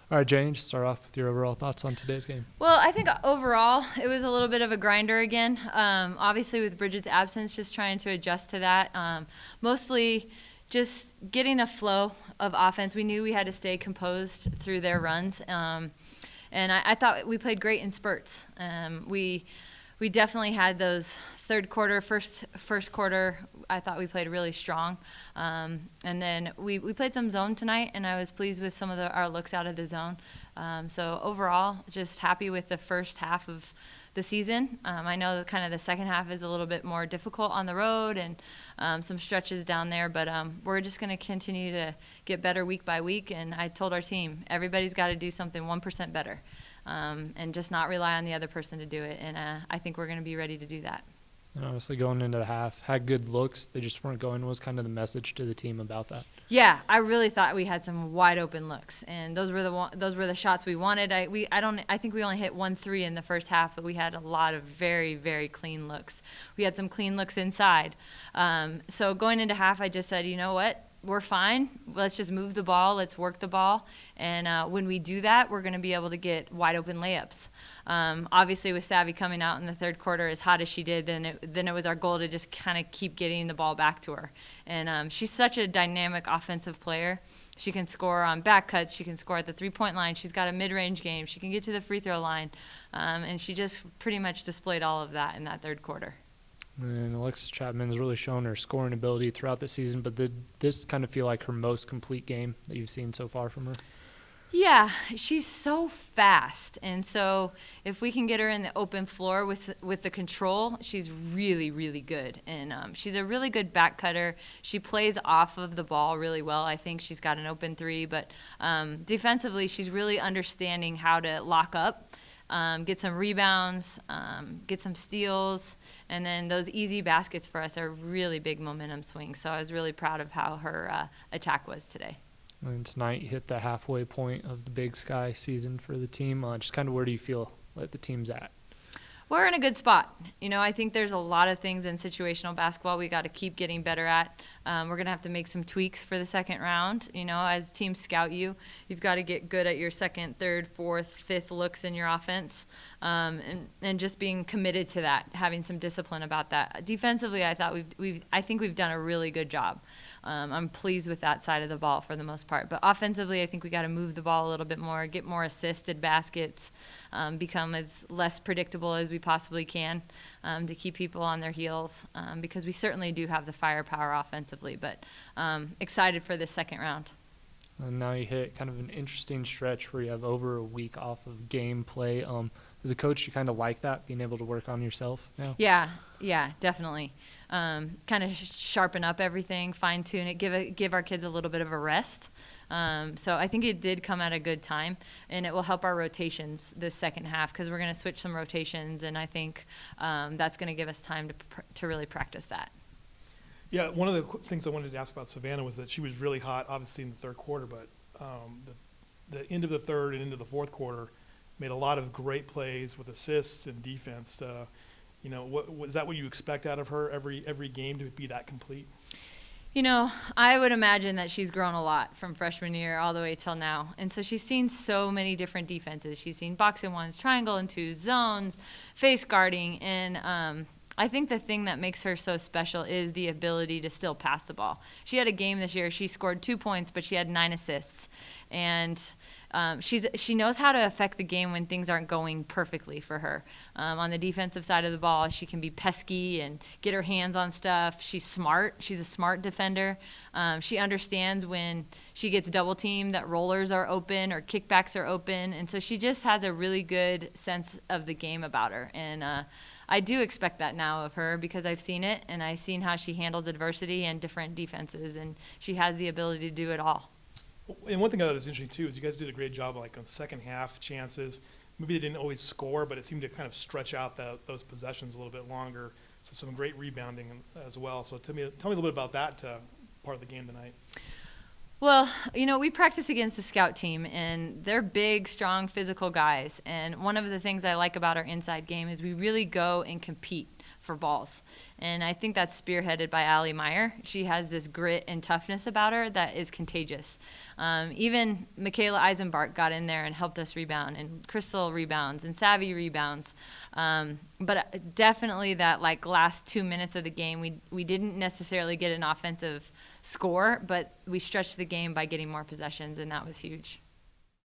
All right, Jane, just start off with your overall thoughts on today's game. Well, I think overall it was a little bit of a grinder again. Obviously, with Bridget's absence, just trying to adjust to that. Mostly just getting a flow of offense. We knew we had to stay composed through their runs. And I thought we played great in spurts. We definitely had those third quarter, first quarter. I thought we played really strong, and then we played some zone tonight, and I was pleased with some of our looks out of the zone. So overall, just happy with the first half of the season. I know kind of the second half is a little bit more difficult on the road and some stretches down there, but we're just going to continue to get better week by week. And I told our team, everybody's got to do something 1% better. And just not rely on the other person to do it. And I think we're going to be ready to do that. And honestly, going into the half, had good looks. They just weren't going. Was kind of the message to the team about that? Yeah, I really thought we had some wide open looks, and those were the shots we wanted. I think we only hit 1-3 in the first half, but we had a lot of very, very clean looks. We had some clean looks inside. So going into half, I just said, you know what? We're fine. Let's just move the ball. Let's work the ball. And when we do that, we're going to be able to get wide open layups. Obviously, with Savvy coming out in the third quarter as hot as she did, then it was our goal to just kind of keep getting the ball back to her. And she's such a dynamic offensive player. She can score on back cuts. She can score at the three-point line. She's got a mid-range game. She can get to the free throw line. And she just pretty much displayed all of that in that third quarter. And Alexis Chapman has really shown her scoring ability throughout the season, but did this kind of feel like her most complete game that you've seen so far from her? Yeah, she's so fast, and so if we can get her in the open floor with the control, she's really, really good. And she's a really good back cutter. She plays off of the ball really well. I think she's got an open three, but defensively, she's really understanding how to lock up. Get some rebounds, get some steals, and then those easy baskets for us are really big momentum swings. So I was really proud of how her attack was today. And tonight you hit the halfway point of the Big Sky season for the team. Just kind of where do you feel like the team's at? We're in a good spot. You know, I think there's a lot of things in situational basketball we got to keep getting better at. We're going to have to make some tweaks for the second round. You know, as teams scout you, you've got to get good at your second, third, fourth, fifth looks in your offense, and just being committed to that, having some discipline about that. Defensively, I think we've done a really good job. I'm pleased with that side of the ball for the most part. But offensively, I think we got to move the ball a little bit more, get more assisted baskets, become as less predictable as we possibly can to keep people on their heels because we certainly do have the firepower offensively. But excited for this second round. And now you hit kind of an interesting stretch where you have over a week off of game play. As a coach, you kind of like that, being able to work on yourself now? Yeah, definitely. Kind of sharpen up everything, fine-tune it, give our kids a little bit of a rest. So I think it did come at a good time, and it will help our rotations this second half because we're going to switch some rotations, and I think that's going to give us time to really practice that. Yeah, one of the things I wanted to ask about Savannah was that she was really hot, obviously, in the third quarter, but the end of the third and into the fourth quarter made a lot of great plays with assists and defense. You know, was that what you expect out of her every game to be that complete? You know, I would imagine that she's grown a lot from freshman year all the way till now. And so she's seen so many different defenses. She's seen box and ones, triangle and twos, zones, face guarding, and I think the thing that makes her so special is the ability to still pass the ball. She had a game this year. She scored 2 points, but she had 9 assists. And she knows how to affect the game when things aren't going perfectly for her. On the defensive side of the ball, she can be pesky and get her hands on stuff. She's smart. She's a smart defender. She understands when she gets double teamed that rollers are open or kickbacks are open. And so she just has a really good sense of the game about her. And I do expect that now of her because I've seen it, and I've seen how she handles adversity and different defenses, and she has the ability to do it all. And one thing I thought was interesting, too, is you guys did a great job like on second half chances. Maybe they didn't always score, but it seemed to kind of stretch out those possessions a little bit longer. So some great rebounding as well. So tell me a little bit about that part of the game tonight. Well, you know, we practice against the scout team, and they're big, strong, physical guys. And one of the things I like about our inside game is we really go and compete for balls. And I think that's spearheaded by Allie Meyer. She has this grit and toughness about her that is contagious. Even Michaela Eisenbart got in there and helped us rebound, and Crystal rebounds, and Savvy rebounds. But definitely that like last 2 minutes of the game, we didn't necessarily get an offensive score, but we stretched the game by getting more possessions, and that was huge.